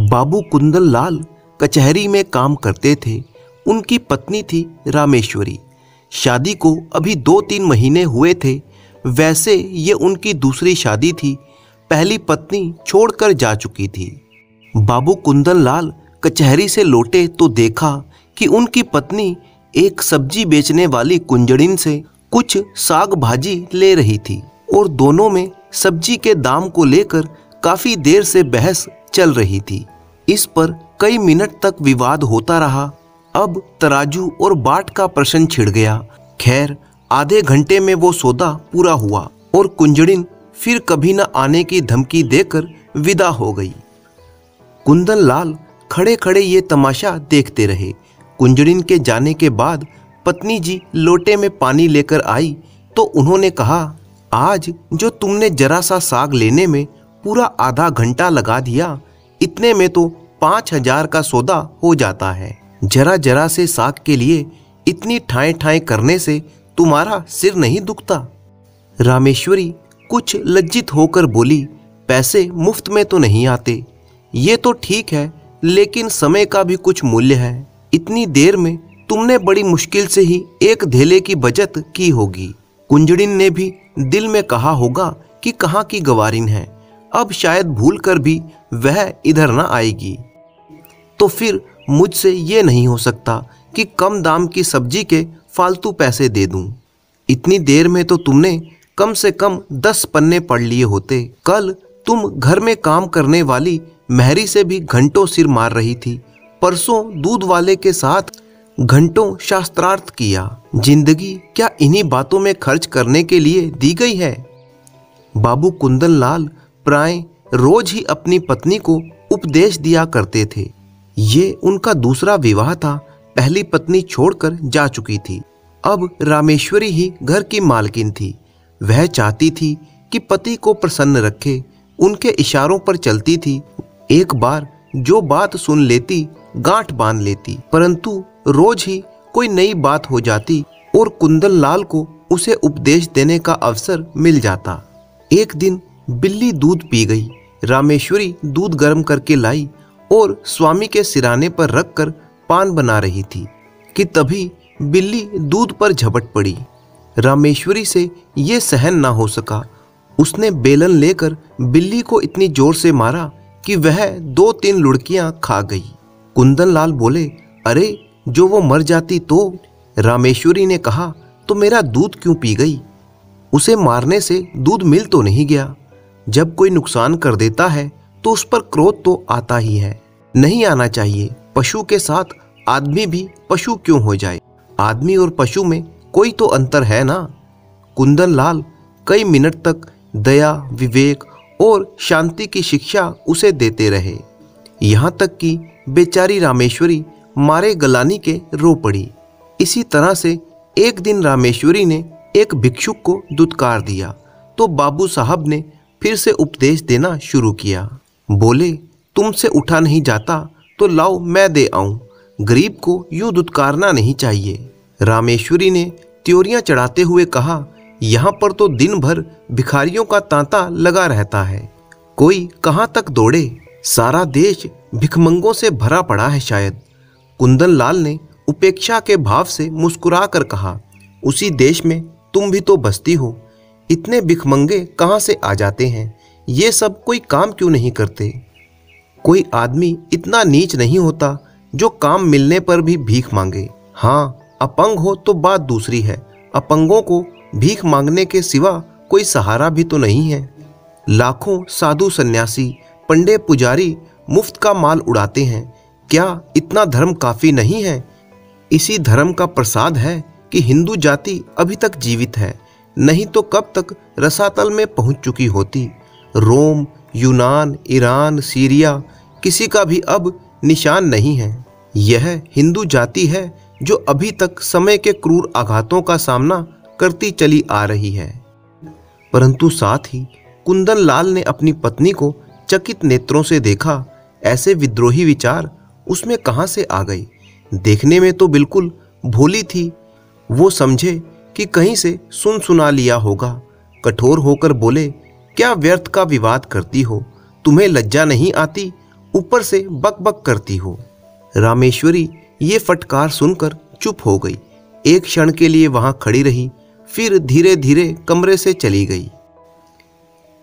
बाबू कुंदन लाल कचहरी में काम करते थे। उनकी पत्नी थी रामेश्वरी। शादी को अभी 2-3 महीने हुए थे। वैसे ये उनकी दूसरी शादी थी। पहली पत्नी छोड़कर जा चुकी थी। बाबू कुंदन लाल कचहरी से लौटे तो देखा कि उनकी पत्नी एक सब्जी बेचने वाली कुंजड़िन से कुछ साग भाजी ले रही थी और दोनों में सब्जी के दाम को लेकर काफी देर से बहस चल रही थी। इस पर कई मिनट तक विवाद होता रहा। अब तराजू और बाट का प्रश्न छिड़ गया। खैर, आधे घंटे में वो सौदा पूरा हुआ और कुंजड़िन फिर कभी न आने की धमकी देकर विदा हो गई। कुंदन लाल खड़े खड़े ये तमाशा देखते रहे। कुंजड़िन के जाने के बाद पत्नी जी लोटे में पानी लेकर आई तो उन्होंने कहा, आज जो तुमने जरा सा साग लेने में पूरा आधा घंटा लगा दिया, इतने में तो 5,000 का सौदा हो जाता है। जरा जरा से साग के लिए इतनी ठाएं ठाएं करने से तुम्हारा सिर नहीं दुखता? रामेश्वरी कुछ लज्जित होकर बोली, पैसे मुफ्त में तो नहीं आते। ये तो ठीक है, लेकिन समय का भी कुछ मूल्य है। इतनी देर में तुमने बड़ी मुश्किल से ही एक धेले की बचत की होगी। कुंजड़िन ने भी दिल में कहा होगा कि कहाँ की गवारिन है, अब शायद भूल कर भी वह इधर न आएगी। तो फिर मुझसे ये नहीं हो सकता कि कम दाम की सब्जी के फालतू पैसे दे दूं। इतनी देर में तो तुमने कम से कम 10 पन्ने पढ़ लिए होते। कल तुम घर में काम करने वाली महरी से भी घंटों सिर मार रही थी। परसों दूध वाले के साथ घंटों शास्त्रार्थ किया। जिंदगी क्या इन्हीं बातों में खर्च करने के लिए दी गई है? बाबू कुंदन लाल प्राय रोज ही अपनी पत्नी को उपदेश दिया करते थे। ये उनका दूसरा विवाह था। पहली पत्नी छोड़कर जा चुकी थी। अब रामेश्वरी ही घर की मालकिन थी। वह चाहती थी कि पति को प्रसन्न रखे, उनके इशारों पर चलती थी। एक बार जो बात सुन लेती गांठ बांध लेती, परंतु रोज ही कोई नई बात हो जाती और कुंदन लाल को उसे उपदेश देने का अवसर मिल जाता। एक दिन बिल्ली दूध पी गई। रामेश्वरी दूध गर्म करके लाई और स्वामी के सिराने पर रखकर पान बना रही थी कि तभी बिल्ली दूध पर झपट पड़ी। रामेश्वरी से ये सहन ना हो सका। उसने बेलन लेकर बिल्ली को इतनी जोर से मारा कि वह 2-3 लुढ़कियां खा गई। कुंदन लाल बोले, अरे जो वो मर जाती तो? रामेश्वरी ने कहा, तो मेरा दूध क्यों पी गई? उसे मारने से दूध मिल तो नहीं गया। जब कोई नुकसान कर देता है तो उस पर क्रोध तो आता ही है। नहीं आना चाहिए। पशु के साथ आदमी भी पशु क्यों हो जाए? आदमी और पशु में कोई तो अंतर है ना। कुंदन लाल कई मिनट तक दया, विवेक और शांति की शिक्षा उसे देते रहे। यहाँ तक कि बेचारी रामेश्वरी मारे गलानी के रो पड़ी। इसी तरह से एक दिन रामेश्वरी ने एक भिक्षुक को दुत्कार दिया तो बाबू साहब ने फिर से उपदेश देना शुरू किया। बोले, तुमसे उठा नहीं जाता तो लाओ मैं दे आऊं। गरीब को यूं दुत्कारना नहीं चाहिए। रामेश्वरी ने त्योरियां चढ़ाते हुए कहा, यहाँ पर तो दिन भर भिखारियों का तांता लगा रहता है। कोई कहाँ तक दौड़े? सारा देश भिखमंगों से भरा पड़ा है शायद। कुंदन लाल ने उपेक्षा के भाव से मुस्कुरा कर कहा, उसी देश में तुम भी तो बसती हो। इतने भिखमंगे कहाँ से आ जाते हैं? ये सब कोई काम क्यों नहीं करते? कोई आदमी इतना नीच नहीं होता जो काम मिलने पर भी भीख मांगे। हाँ, अपंग हो तो बात दूसरी है। अपंगों को भीख मांगने के सिवा कोई सहारा भी तो नहीं है। लाखों साधु सन्यासी, पंडे पुजारी मुफ्त का माल उड़ाते हैं। क्या इतना धर्म काफी नहीं है? इसी धर्म का प्रसाद है कि हिंदू जाति अभी तक जीवित है, नहीं तो कब तक रसातल में पहुंच चुकी होती। रोम, यूनान, ईरान, सीरिया, किसी का भी अब निशान नहीं है। यह हिंदू जाति है जो अभी तक समय के क्रूर आघातों का सामना करती चली आ रही है। परंतु साथ ही कुंदन लाल ने अपनी पत्नी को चकित नेत्रों से देखा। ऐसे विद्रोही विचार उसमें कहाँ से आ गए? देखने में तो बिल्कुल भोली थी। वो समझे कि कहीं से सुन सुना लिया होगा। कठोर होकर बोले, क्या व्यर्थ का विवाद करती हो? तुम्हें लज्जा नहीं आती? ऊपर से बकबक करती हो। रामेश्वरी ये फटकार सुनकर चुप हो गई। एक क्षण के लिए वहां खड़ी रही, फिर धीरे धीरे कमरे से चली गई।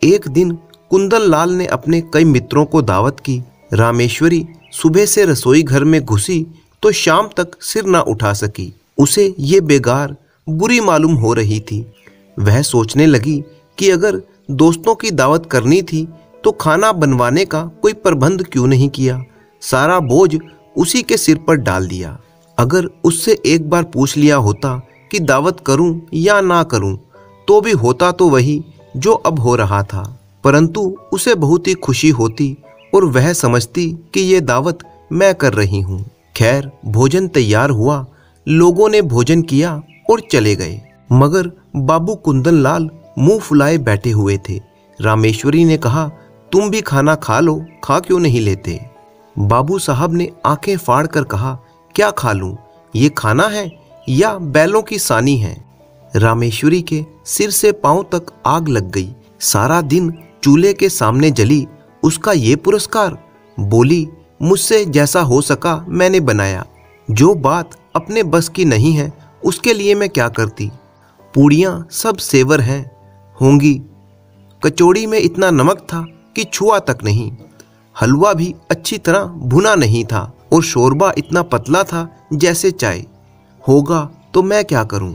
एक दिन कुंदन लाल ने अपने कई मित्रों को दावत की। रामेश्वरी सुबह से रसोई घर में घुसी तो शाम तक सिर ना उठा सकी। उसे ये बेगार बुरी मालूम हो रही थी। वह सोचने लगी कि अगर दोस्तों की दावत करनी थी तो खाना बनवाने का कोई प्रबंध क्यों नहीं किया। सारा बोझ उसी के सिर पर डाल दिया। अगर उससे एक बार पूछ लिया होता कि दावत करूं या ना करूं, तो भी होता तो वही जो अब हो रहा था। परंतु उसे बहुत ही खुशी होती और वह समझती कि ये दावत मैं कर रही हूँ। खैर, भोजन तैयार हुआ, लोगों ने भोजन किया और चले गए, मगर बाबू कुंदन लाल मुंह फुलाए बैठे हुए थे। रामेश्वरी ने कहा, तुम भी खाना खा लो, खा क्यों नहीं लेते? बाबू साहब ने आंखें फाड़ कर कहा, क्या खा लूं? ये खाना है या बैलों की सानी है? रामेश्वरी के सिर से पांव तक आग लग गई। सारा दिन चूल्हे के सामने जली, उसका ये पुरस्कार? बोली, मुझसे जैसा हो सका मैंने बनाया। जो बात अपने बस की नहीं है उसके लिए मैं क्या करती? पूड़ियाँ सब सेवर हैं होंगी, कचौड़ी में इतना नमक था कि छुआ तक नहीं, हलवा भी अच्छी तरह भुना नहीं था और शोरबा इतना पतला था जैसे चाय। होगा तो मैं क्या करूं?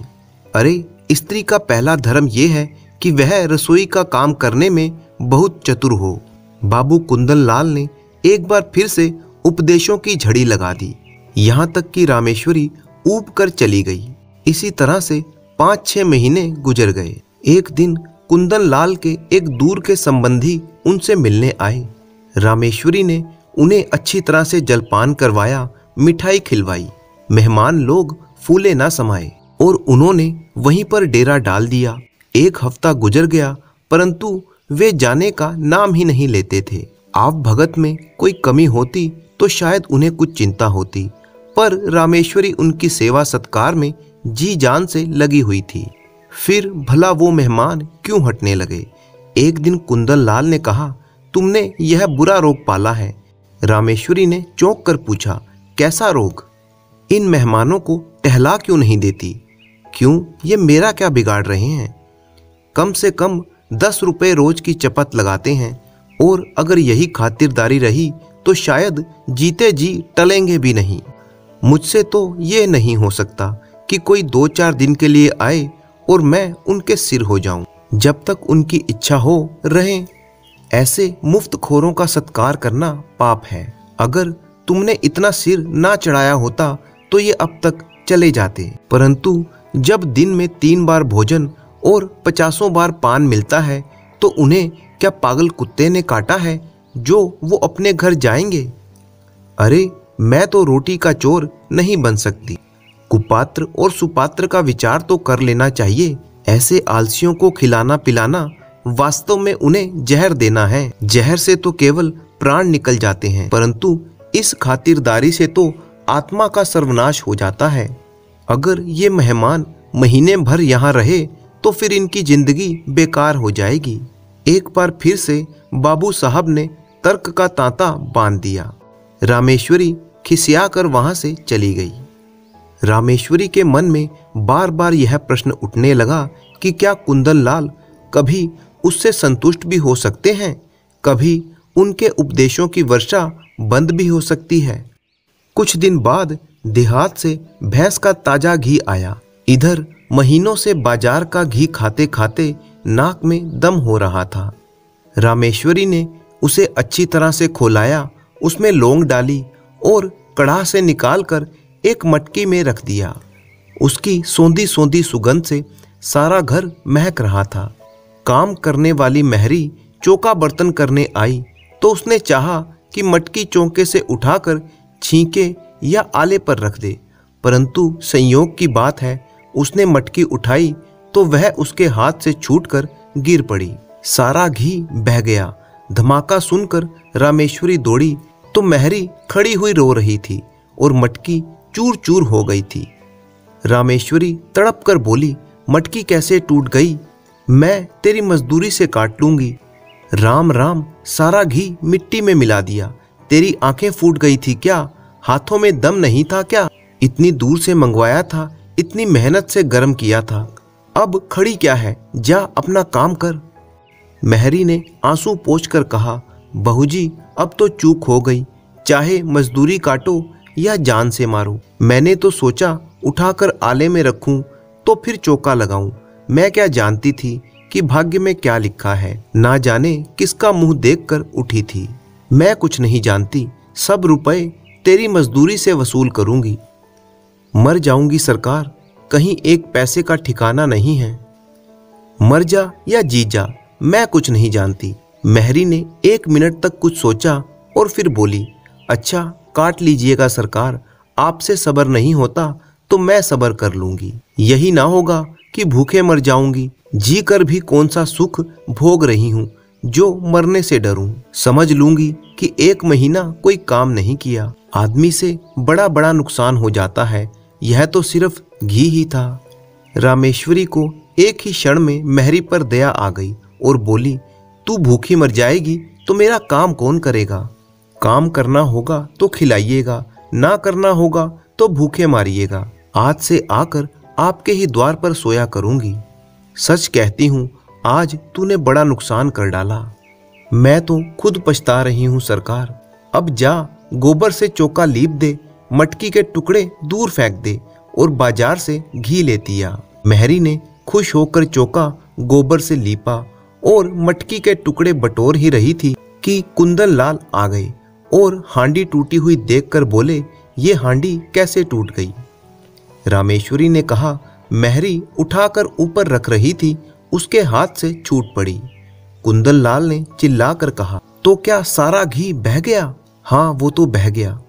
अरे, स्त्री का पहला धर्म यह है कि वह रसोई का काम करने में बहुत चतुर हो। बाबू कुंदन लाल ने एक बार फिर से उपदेशों की झड़ी लगा दी। यहाँ तक कि रामेश्वरी ऊब कर चली गई। इसी तरह से 5-6 महीने गुजर गए। एक दिन कुंदन लाल के एक दूर के संबंधी उनसे मिलने आए। रामेश्वरी ने उन्हें अच्छी तरह से जलपान करवाया, मिठाई खिलवाई। मेहमान लोग फूले ना समाये और उन्होंने वहीं पर डेरा डाल दिया। एक हफ्ता गुजर गया, परंतु वे जाने का नाम ही नहीं लेते थे। आप भगत में कोई कमी होती तो शायद उन्हें कुछ चिंता होती, पर रामेश्वरी उनकी सेवा सत्कार में जी जान से लगी हुई थी। फिर भला वो मेहमान क्यों हटने लगे? एक दिन कुंदन लाल ने कहा, तुमने यह बुरा रोग पाला है। रामेश्वरी ने चौंक कर पूछा, कैसा रोग? इन मेहमानों को टहला क्यों नहीं देती? क्यों, ये मेरा क्या बिगाड़ रहे हैं? कम से कम 10 रुपए रोज की चपत लगाते हैं और अगर यही खातिरदारी रही तो शायद जीते जी टलेंगे भी नहीं। मुझसे तो ये नहीं हो सकता कि कोई 2-4 दिन के लिए आए और मैं उनके सिर हो जाऊं। जब तक उनकी इच्छा हो रहें। ऐसे मुफ्तखोरों का सत्कार करना पाप है। अगर तुमने इतना सिर ना चढ़ाया होता तो ये अब तक चले जाते, परंतु जब दिन में 3 बार भोजन और 50 बार पान मिलता है तो उन्हें क्या पागल कुत्ते ने काटा है जो वो अपने घर जाएंगे? अरे, मैं तो रोटी का चोर नहीं बन सकती। कुपात्र और सुपात्र का विचार तो कर लेना चाहिए। ऐसे आलसियों को खिलाना पिलाना वास्तव में उन्हें जहर देना है। जहर से तो केवल प्राण निकल जाते हैं, परंतु इस खातिरदारी से तो आत्मा का सर्वनाश हो जाता है। अगर ये मेहमान महीने भर यहाँ रहे तो फिर इनकी जिंदगी बेकार हो जाएगी। एक बार फिर से बाबू साहब ने तर्क का तांता बांध दिया। रामेश्वरी खिसिया कर वहां से चली गई। रामेश्वरी के मन में बार बार यह प्रश्न उठने लगा कि क्या कुंदन लाल कभी उससे संतुष्ट भी हो सकते हैं? कभी उनके उपदेशों की वर्षा बंद भी हो सकती है। कुछ दिन बाद देहात से भैंस का ताजा घी आया। इधर महीनों से बाजार का घी खाते खाते नाक में दम हो रहा था। रामेश्वरी ने उसे अच्छी तरह से खौलाया, उसमें लौंग डाली और कड़ाह से निकालकर एक मटकी में रख दिया। उसकी सौंधी सौंधी सुगंध से सारा घर महक रहा था। काम करने वाली महरी चौका बर्तन करने आई तो उसने चाहा कि मटकी चौके से उठाकर छींके या आले पर रख दे, परंतु संयोग की बात है उसने मटकी उठाई तो वह उसके हाथ से छूटकर गिर पड़ी। सारा घी बह गया। धमाका सुनकर रामेश्वरी दौड़ी तो महरी खड़ी हुई रो रही थी और मटकी चूर चूर हो गई थी। रामेश्वरी तड़प कर बोली, मटकी कैसे टूट गई? मैं तेरी मजदूरी से काट लूंगी। राम राम, सारा घी मिट्टी में मिला दिया। तेरी आंखें फूट गई थी क्या? हाथों में दम नहीं था क्या? इतनी दूर से मंगवाया था, इतनी मेहनत से गर्म किया था, अब खड़ी क्या है? जा अपना काम कर। महरी ने आंसू पोंछकर कहा, बहू जी अब तो चूक हो गई, चाहे मजदूरी काटो या जान से मारो। मैंने तो सोचा उठाकर आले में रखूं तो फिर चौका लगाऊं। मैं क्या जानती थी कि भाग्य में क्या लिखा है। ना जाने किसका मुंह देखकर उठी थी। मैं कुछ नहीं जानती, सब रुपए तेरी मजदूरी से वसूल करूंगी। मर जाऊंगी सरकार, कहीं एक पैसे का ठिकाना नहीं है। मर जा या जी जा, मैं कुछ नहीं जानती। महरी ने 1 मिनट तक कुछ सोचा और फिर बोली, अच्छा काट लीजिएगा सरकार, आपसे सब्र नहीं होता तो मैं सब्र कर लूंगी। यही ना होगा कि भूखे मर जाऊंगी। जी कर भी कौन सा सुख भोग रही हूँ जो मरने से डरूं। समझ लूंगी कि 1 महीना कोई काम नहीं किया, आदमी से बड़ा बड़ा नुकसान हो जाता है। यह तो सिर्फ घी ही था। रामेश्वरी को एक ही क्षण में महरी पर दया आ गई और बोली, तू भूखी मर जाएगी तो मेरा काम कौन करेगा? काम करना होगा तो खिलाइएगा, ना करना होगा तो भूखे मारिएगा। आज से आकर आपके ही द्वार पर सोया करूंगी। सच कहती हूँ, आज तूने बड़ा नुकसान कर डाला। मैं तो खुद पछता रही हूँ सरकार। अब जा गोबर से चौका लीप दे, मटकी के टुकड़े दूर फेंक दे और बाजार से घी लेती आ। महरी ने खुश होकर चौका गोबर से लीपा और मटकी के टुकड़े बटोर ही रही थी कि कुंदन लाल आ गए और हांडी टूटी हुई देखकर बोले, ये हांडी कैसे टूट गई? रामेश्वरी ने कहा, महरी उठाकर ऊपर रख रही थी, उसके हाथ से छूट पड़ी। कुंदन लाल ने चिल्लाकर कहा, तो क्या सारा घी बह गया? हाँ वो तो बह गया।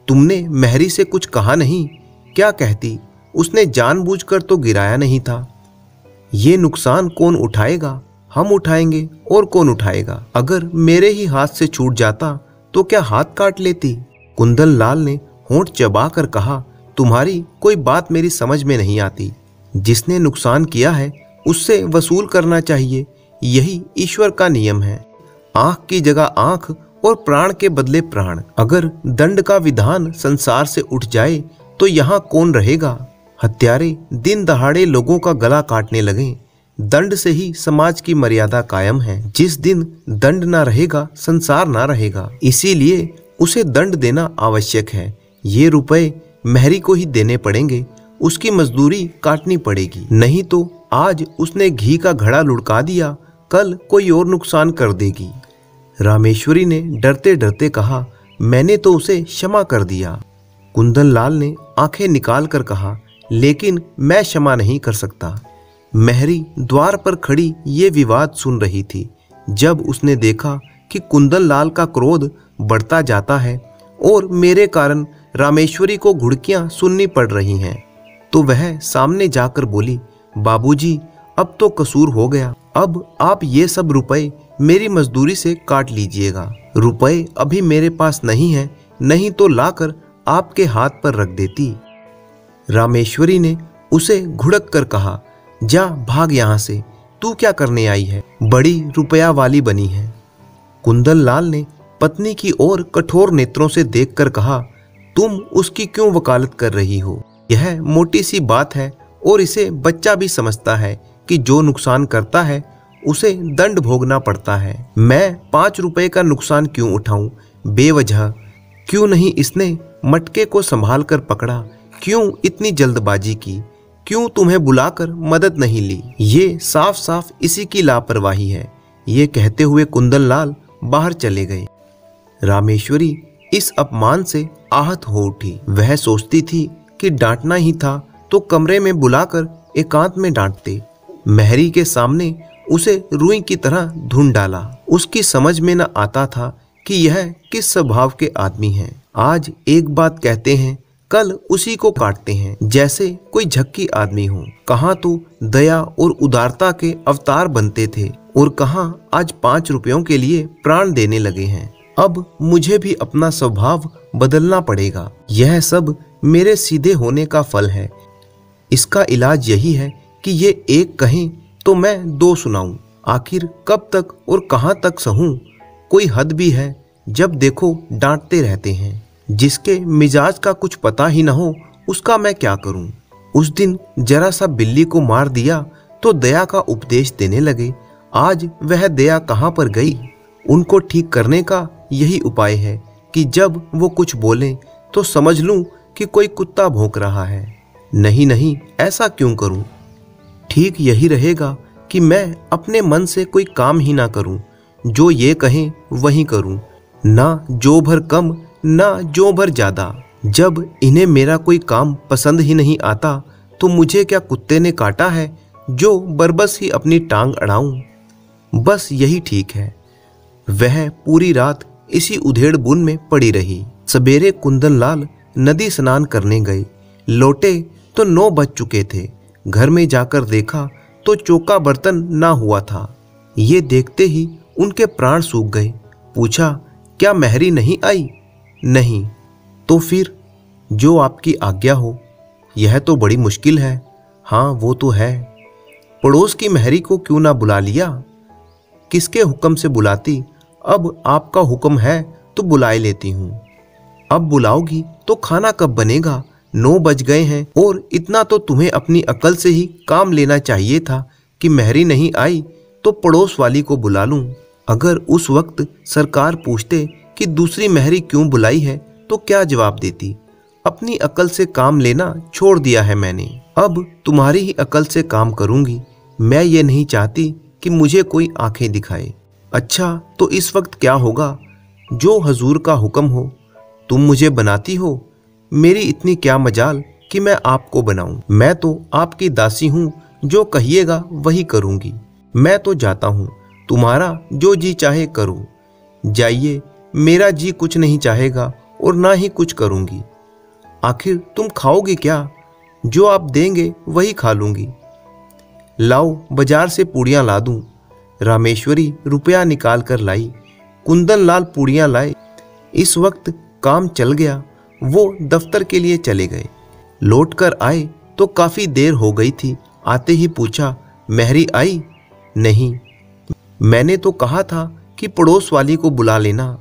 तुमने महरी से कुछ कहा नहीं? क्या कहती, उसने जानबूझकर तो गिराया नहीं था। ये नुकसान कौन उठाएगा? हम उठाएंगे, और कौन उठाएगा? अगर मेरे ही हाथ से छूट जाता तो क्या हाथ काट लेती? कुंदन लाल ने होंठ चबाकर कहा, तुम्हारी कोई बात मेरी समझ में नहीं आती। जिसने नुकसान किया है उससे वसूल करना चाहिए, यही ईश्वर का नियम है। आंख की जगह आंख और प्राण के बदले प्राण। अगर दंड का विधान संसार से उठ जाए तो यहाँ कौन रहेगा? हत्यारे दिन दहाड़े लोगों का गला काटने लगे। दंड से ही समाज की मर्यादा कायम है। जिस दिन दंड ना रहेगा संसार ना रहेगा। इसीलिए उसे दंड देना आवश्यक है। ये रुपए महरी को ही देने पड़ेंगे, उसकी मजदूरी काटनी पड़ेगी। नहीं तो आज उसने घी का घड़ा लुढ़का दिया, कल कोई और नुकसान कर देगी। रामेश्वरी ने डरते डरते कहा, मैंने तो उसे क्षमा कर दिया। कुंदन लाल ने आंखें निकाल कर कहा, लेकिन मैं क्षमा नहीं कर सकता। महरी द्वार पर खड़ी ये विवाद सुन रही थी। जब उसने देखा कि कुंदन लाल का क्रोध बढ़ता जाता है और मेरे कारण रामेश्वरी को घुड़कियां सुननी पड़ रही हैं, तो वह सामने जाकर बोली, बाबूजी अब तो कसूर हो गया, अब आप ये सब रुपए मेरी मजदूरी से काट लीजिएगा। रुपए अभी मेरे पास नहीं है, नहीं तो लाकर आपके हाथ पर रख देती। रामेश्वरी ने उसे घुड़क कर कहा, जा भाग यहाँ से, तू क्या करने आई है? बड़ी रुपया वाली बनी है। कुंदन लाल ने पत्नी की ओर कठोर नेत्रों से देखकर कहा, तुम उसकी क्यों वकालत कर रही हो? यह मोटी सी बात है और इसे बच्चा भी समझता है कि जो नुकसान करता है उसे दंड भोगना पड़ता है। मैं 5 रुपए का नुकसान क्यों उठाऊं बेवजह? क्यों नहीं इसने मटके को संभाल कर पकड़ा? क्यों इतनी जल्दबाजी की? क्यों तुम्हें बुलाकर मदद नहीं ली? ये साफ साफ इसी की लापरवाही है। ये कहते हुए कुंदन लाल बाहर चले गए। रामेश्वरी इस अपमान से आहत हो उठी। वह सोचती थी कि डांटना ही था तो कमरे में बुलाकर एकांत में डांटते। महरी के सामने उसे रुई की तरह ढूंढ डाला। उसकी समझ में न आता था कि यह किस स्वभाव के आदमी हैं। आज एक बात कहते हैं, कल उसी को काटते हैं, जैसे कोई झक्की आदमी हो। कहाँ तो दया और उदारता के अवतार बनते थे और कहाँ आज 5 रुपयों के लिए प्राण देने लगे हैं। अब मुझे भी अपना स्वभाव बदलना पड़ेगा। यह सब मेरे सीधे होने का फल है। इसका इलाज यही है कि ये एक कहें तो मैं 2 सुनाऊं। आखिर कब तक और कहां तक सहूं? कोई हद भी है। जब देखो डांटते रहते हैं। जिसके मिजाज का कुछ पता ही न हो उसका मैं क्या करूं। उस दिन जरा सा बिल्ली को मार दिया तो दया का उपदेश देने लगे। आज वह दया कहाँ पर गई। उनको ठीक करने का यही उपाय है कि जब वो कुछ बोलें तो समझ लूं कि कोई कुत्ता भौंक रहा है। नहीं नहीं, ऐसा क्यों करूं। ठीक यही रहेगा कि मैं अपने मन से कोई काम ही ना करूं, जो ये कहें वही करूं, ना जो भर कम ना जो भर ज्यादा। जब इन्हें मेरा कोई काम पसंद ही नहीं आता तो मुझे क्या कुत्ते ने काटा है जो बरबस ही अपनी टांग अड़ाऊं। बस यही ठीक है। वह पूरी रात इसी उधेड़ बुन में पड़ी रही। सवेरे कुंदन लाल नदी स्नान करने गए। लौटे तो 9 बज चुके थे। घर में जाकर देखा तो चौका बर्तन ना हुआ था। ये देखते ही उनके प्राण सूख गए। पूछा, क्या महरी नहीं आई? नहीं। तो फिर जो आपकी आज्ञा हो। यह तो बड़ी मुश्किल है। हाँ वो तो है। पड़ोस की महरी को क्यों ना बुला लिया? किसके हुक्म से बुलाती। अब आपका हुक्म है तो बुलाए लेती हूँ। अब बुलाओगी तो खाना कब बनेगा? 9 बज गए हैं और इतना तो तुम्हें अपनी अकल से ही काम लेना चाहिए था कि महरी नहीं आई तो पड़ोस वाली को बुला लूं। अगर उस वक्त सरकार पूछते कि दूसरी महरी क्यों बुलाई है तो क्या जवाब देती? अपनी अकल से काम लेना छोड़ दिया है मैंने। अब तुम्हारी ही अकल से काम करूंगी। मैं ये नहीं चाहती कि मुझे कोई आंखें दिखाए। अच्छा तो इस वक्त क्या होगा? जो हजूर का हुक्म हो। तुम मुझे बनाती हो। मेरी इतनी क्या मजाल कि मैं आपको बनाऊं। मैं तो आपकी दासी हूं, जो कहिएगा वही करूंगी। मैं तो जाता हूं, तुम्हारा जो जी चाहे करो। जाइए, मेरा जी कुछ नहीं चाहेगा और ना ही कुछ करूंगी। आखिर तुम खाओगे क्या? जो आप देंगे वही खा लूंगी। लाओ बाजार से पूड़ियां ला दूं। रामेश्वरी रुपया निकाल कर लाई। कुंदन लाल पूड़ियां लाए। इस वक्त काम चल गया। वो दफ्तर के लिए चले गए। लौट कर आए तो काफी देर हो गई थी। आते ही पूछा, महरी आई? नहीं। मैंने तो कहा था कि पड़ोस वाली को बुला लेना।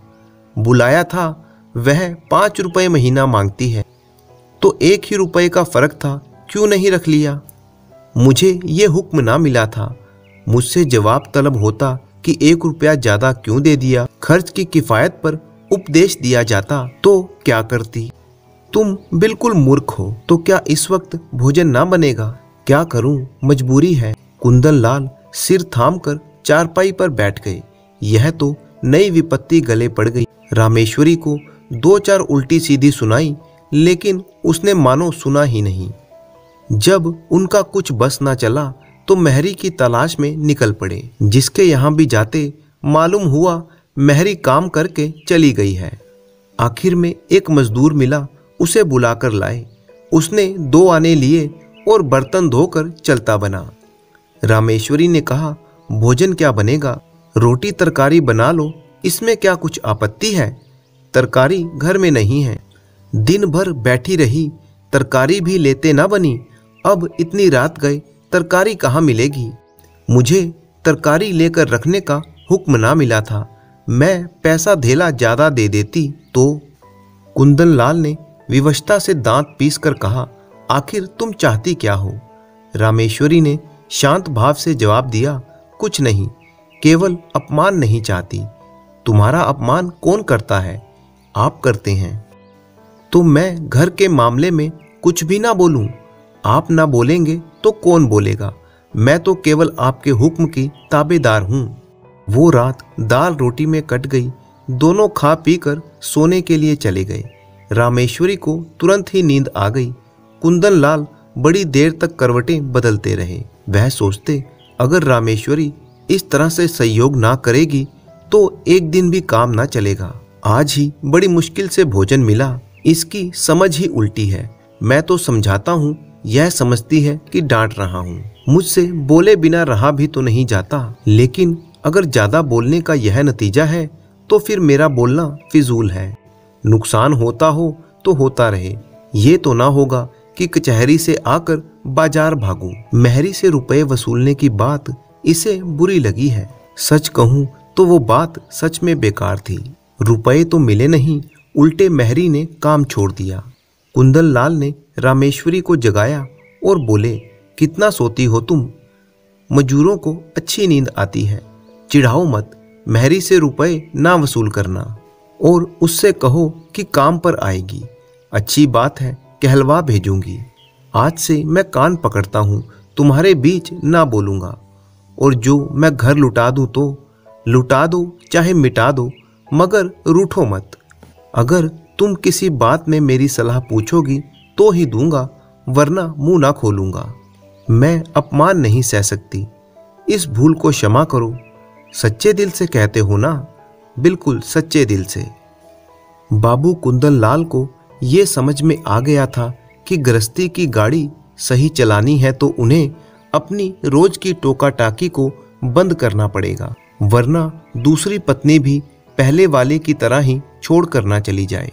बुलाया था, वह 5 रुपए महीना मांगती है तो 1 ही रुपए का फर्क था, क्यों नहीं रख लिया? मुझे ये हुक्म ना मिला था। मुझसे जवाब तलब होता कि 1 रुपया ज्यादा क्यों दे दिया। खर्च की किफायत पर उपदेश दिया जाता तो क्या करती? तुम बिल्कुल मूर्ख हो। तो क्या इस वक्त भोजन ना बनेगा? क्या करूं, मजबूरी है। कुंदन लाल सिर थाम कर चारपाई पर बैठ गए। यह तो नई विपत्ति गले पड़ गई। रामेश्वरी को 2-4 उल्टी सीधी सुनाई, लेकिन उसने मानो सुना ही नहीं। जब उनका कुछ बस ना चला तो महरी की तलाश में निकल पड़े। जिसके यहाँ भी जाते मालूम हुआ महरी काम करके चली गई है। आखिर में एक मजदूर मिला, उसे बुलाकर लाए। उसने 2 आने लिए और बर्तन धोकर चलता बना। रामेश्वरी ने कहा, भोजन क्या बनेगा? रोटी तरकारी बना लो, इसमें क्या कुछ आपत्ति है? तरकारी घर में नहीं है। दिन भर बैठी रही, तरकारी भी लेते ना बनी। अब इतनी रात गए, तरकारी कहाँ मिलेगी? मुझे तरकारी लेकर रखने का हुक्म ना मिला था। मैं पैसा धेला ज्यादा दे देती तो। कुंदन लाल ने विवशता से दांत पीस कर कहा, आखिर तुम चाहती क्या हो? रामेश्वरी ने शांत भाव से जवाब दिया, कुछ नहीं, केवल अपमान नहीं चाहती। तुम्हारा अपमान कौन करता है? आप करते हैं। तो मैं घर के मामले में कुछ भी ना बोलूं? आप ना बोलेंगे तो कौन बोलेगा? मैं तो केवल आपके हुक्म की ताबेदार हूं। वो रात दाल रोटी में कट गई। दोनों खा पी कर सोने के लिए चले गए। रामेश्वरी को तुरंत ही नींद आ गई। कुंदन लाल बड़ी देर तक करवटें बदलते रहे। वह सोचते, अगर रामेश्वरी इस तरह से सहयोग ना करेगी तो एक दिन भी काम ना चलेगा। आज ही बड़ी मुश्किल से भोजन मिला, इसकी समझ ही उल्टी है। मैं तो समझाता हूँ, यह समझती है कि डांट रहा हूँ। मुझसे बोले बिना रहा भी तो नहीं जाता। लेकिन अगर ज्यादा बोलने का यह नतीजा है तो फिर मेरा बोलना फिजूल है। नुकसान होता हो तो होता रहे। ये तो ना होगा कि कचहरी से आकर बाजार भागूं। महरी से रुपए वसूलने की बात इसे बुरी लगी है। सच कहूं तो वो बात सच में बेकार थी। रुपए तो मिले नहीं, उल्टे मेहरी ने काम छोड़ दिया। कुंदन लाल ने रामेश्वरी को जगाया और बोले, कितना सोती हो तुम? मजूरों को अच्छी नींद आती है, चिढ़ाओ मत। मेहरी से रुपए ना वसूल करना और उससे कहो कि काम पर आएगी। अच्छी बात है, कहलवा भेजूंगी। आज से मैं कान पकड़ता हूँ, तुम्हारे बीच ना बोलूँगा। और जो मैं घर लुटा दूँ तो लुटा दो, चाहे मिटा दो, मगर रूठो मत। अगर तुम किसी बात में मेरी सलाह पूछोगी तो ही दूंगा, वरना मुंह ना खोलूंगा। मैं अपमान नहीं सह सकती, इस भूल को क्षमा करो। सच्चे दिल से कहते हो ना? बिल्कुल सच्चे दिल से। बाबू कुंदन लाल को ये समझ में आ गया था कि गृहस्थी की गाड़ी सही चलानी है तो उन्हें अपनी रोज की टोका टाकी को बंद करना पड़ेगा, वरना दूसरी पत्नी भी पहले वाले की तरह ही छोड़ कर ना चली जाए।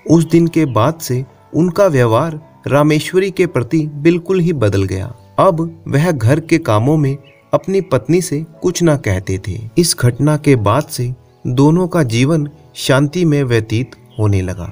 उस दिन के बाद से उनका व्यवहार रामेश्वरी के प्रति बिल्कुल ही बदल गया। अब वह घर के कामों में अपनी पत्नी से कुछ ना कहते थे। इस घटना के बाद से दोनों का जीवन शांति में व्यतीत होने लगा।